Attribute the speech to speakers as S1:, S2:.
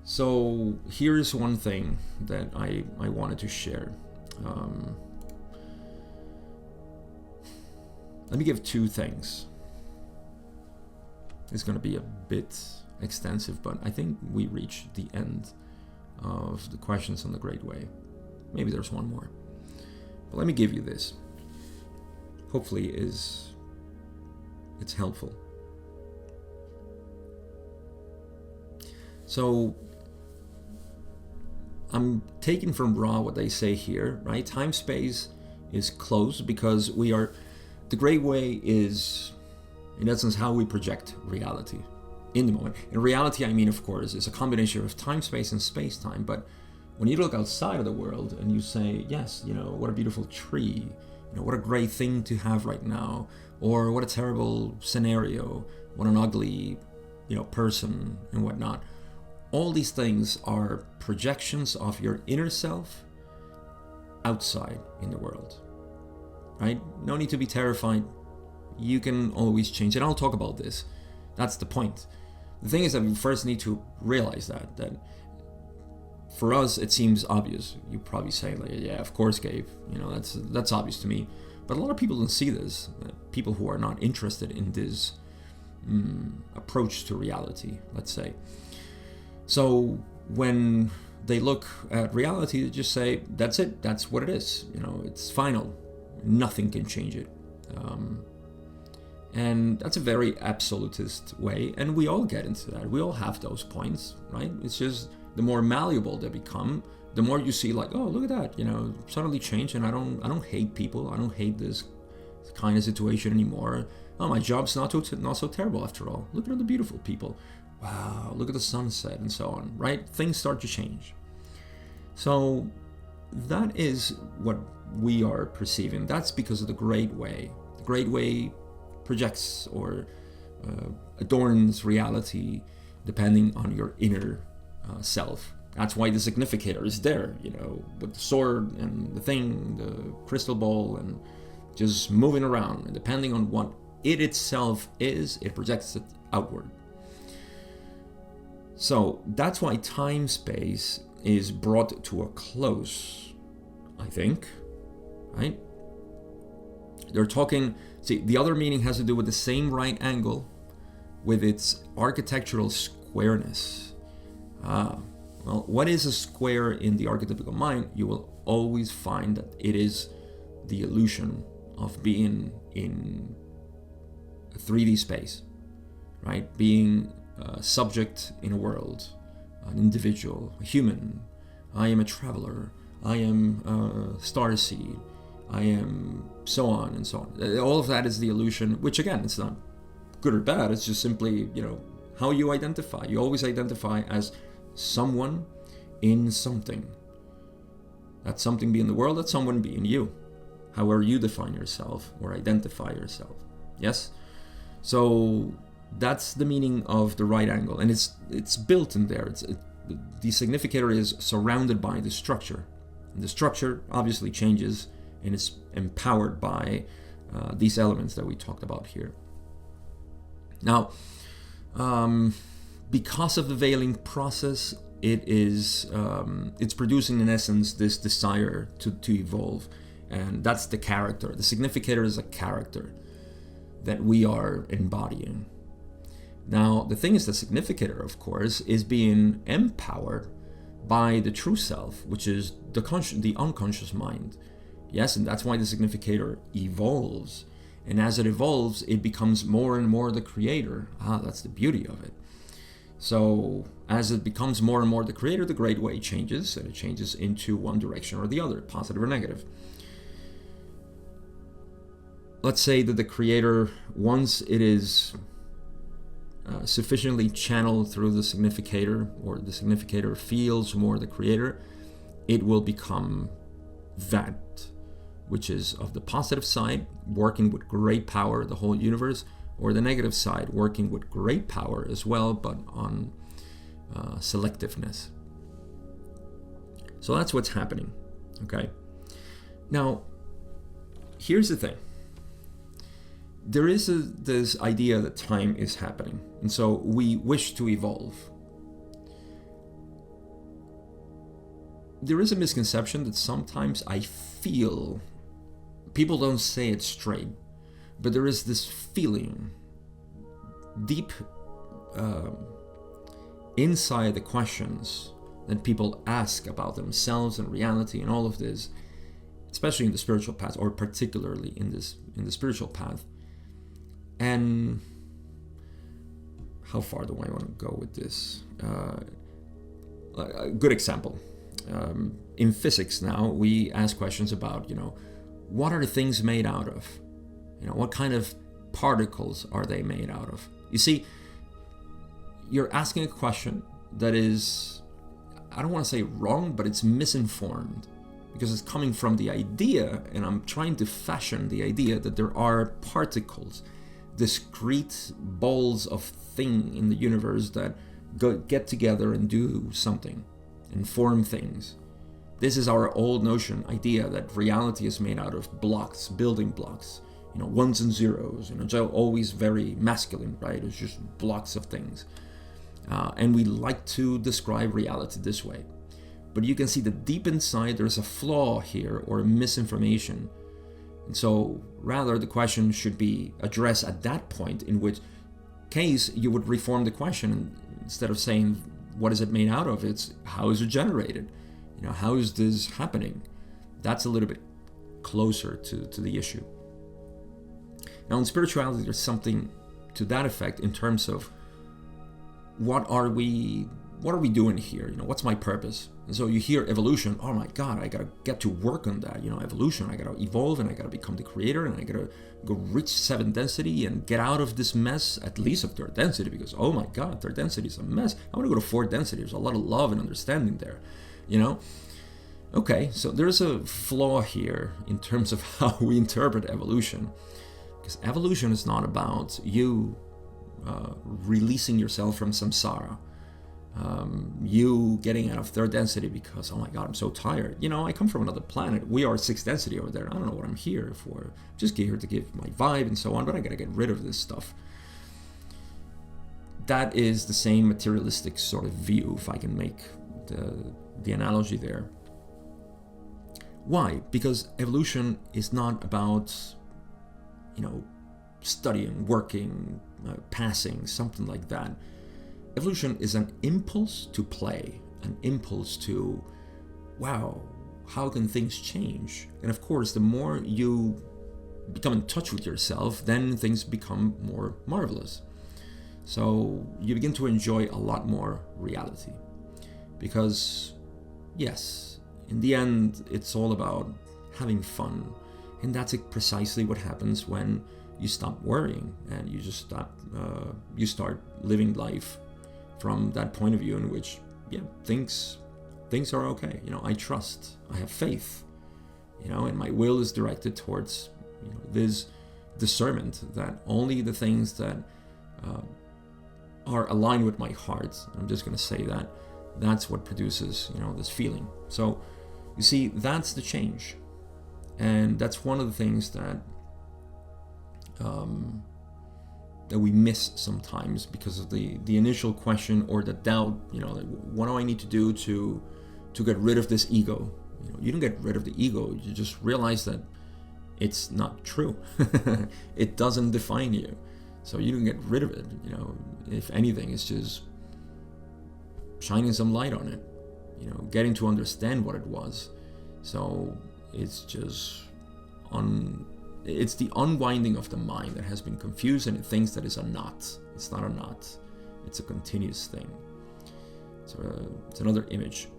S1: So here's one thing that I wanted to share. Let me give two things. It's going to be a bit extensive, but I think we reached the end of the questions on the Great Way. Maybe there's one more. But let me give you this. Hopefully it's helpful. So I'm taking from Ra what they say here, right? Time-space is closed because the Great Way is, in essence, how we project reality in the moment. In reality, I mean, of course, it's a combination of time, space, and space-time. But when you look outside of the world and you say, yes, what a beautiful tree, what a great thing to have right now, or what a terrible scenario, what an ugly, person and whatnot. All these things are projections of your inner self outside in the world, right? No need to be terrified. You can always change it. I'll talk about this. That's the point. The thing is that we first need to realize that for us, it seems obvious. You probably say, like, yeah, of course, Gabe, that's obvious to me. But a lot of people don't see this. People who are not interested in this approach to reality, let's say. So when they look at reality, they just say, that's it. That's what it is. It's final. Nothing can change it. And that's a very absolutist way. And we all get into that. We all have those points, right? It's just the more malleable they become, the more you see like, oh, look at that, suddenly change. And I don't hate people. I don't hate this kind of situation anymore. Oh, my job's not so terrible after all. Look at all the beautiful people. Wow, look at the sunset and so on, right? Things start to change. So that is what we are perceiving. That's because of the Great Way. The Great Way projects or adorns reality depending on your inner self. That's why the significator is there, with the sword and the thing, the crystal ball, and just moving around. And depending on what it itself is, it projects it outward. So that's why time-space is brought to a close, I think, right? They're talking, see, the other meaning has to do with the same right angle with its architectural squareness. Well, what is a square in the archetypical mind? You will always find that it is the illusion of being in a 3D space, right? Being a subject in a world, an individual, a human. I am a traveler. I am a starseed. I am so on and so on. All of that is the illusion, which again, it's not good or bad. It's just simply, how you identify. You always identify as someone in something. That something being the world, that someone being you. However you define yourself or identify yourself. Yes? So that's the meaning of the right angle. And it's built in there. The significator is surrounded by the structure. And the structure obviously changes and is empowered by these elements that we talked about here. Now, because of the veiling process, it's producing in essence this desire to evolve, and that's the character. The significator is a character that we are embodying. Now, the thing is, the significator, of course, is being empowered by the true self, which is the unconscious mind. Yes, and that's why the significator evolves. And as it evolves, it becomes more and more the creator. That's the beauty of it. So as it becomes more and more the creator, the Great Way changes, and it changes into one direction or the other, positive or negative. Let's say that the creator, once it is sufficiently channeled through the significator, or the significator feels more the creator, it will become that which is of the positive side, working with great power, the whole universe, or the negative side, working with great power as well, but on selectiveness. So that's what's happening, okay? Now, here's the thing. There is this idea that time is happening, and so we wish to evolve. there is a misconception that sometimes I feel, people don't say it straight, but there is this feeling deep inside the questions that people ask about themselves and reality and all of this, especially in the spiritual path, or particularly in the spiritual path. And how far do I want to go with this? A good example. In physics now, we ask questions about, what are things made out of? What kind of particles are they made out of? You see, you're asking a question that is, I don't want to say wrong, but it's misinformed, because it's coming from the idea, and I'm trying to fashion the idea that there are particles, discrete balls of thing in the universe that get together and do something and form things. This is our old notion, idea that reality is made out of blocks, building blocks, ones and zeros, always very masculine, right? It's just blocks of things. And we like to describe reality this way. But you can see that deep inside there's a flaw here, or a misinformation. And so rather the question should be addressed at that point, in which case you would reform the question, and instead of saying what is it made out of, it's how is it generated? How is this happening? That's a little bit closer to the issue. Now in spirituality, there's something to that effect in terms of what are we doing here? What's my purpose? And so you hear evolution. Oh my God, I gotta get to work on that. Evolution. I gotta evolve, and I gotta become the creator, and I gotta go reach 7th density and get out of this mess, at least of 3rd density, because oh my God, 3rd density is a mess. I want to go to 4th density. There's a lot of love and understanding there. Okay, so there's a flaw here in terms of how we interpret evolution, because evolution is not about you releasing yourself from samsara, you getting out of 3rd density because, oh my God, I'm so tired. I come from another planet. We are 6th density over there. I don't know what I'm here for. I'm just here to give my vibe and so on, but I gotta get rid of this stuff. That is the same materialistic sort of view, if I can make the analogy there. Why? Because evolution is not about, studying, working, passing, something like that. Evolution is an impulse to play, an impulse to, wow, how can things change? And of course, the more you become in touch with yourself, then things become more marvelous. So you begin to enjoy a lot more reality. Because, yes, in the end, it's all about having fun. And that's precisely what happens when you stop worrying and you just you start living life from that point of view in which, things are okay. I trust, I have faith, and my will is directed towards, this discernment that only the things that are aligned with my heart, I'm just going to say that's what produces, this feeling. So you see, that's the change. And that's one of the things that we miss sometimes because of the initial question or the doubt, like, what do I need to do to get rid of this ego? You don't get rid of the ego, you just realize that it's not true. It doesn't define you. So you don't get rid of it. If anything, it's just shining some light on it, getting to understand what it was. So it's just it's the unwinding of the mind that has been confused, and it thinks that it's a knot. It's not a knot. It's a continuous thing. So it's another image.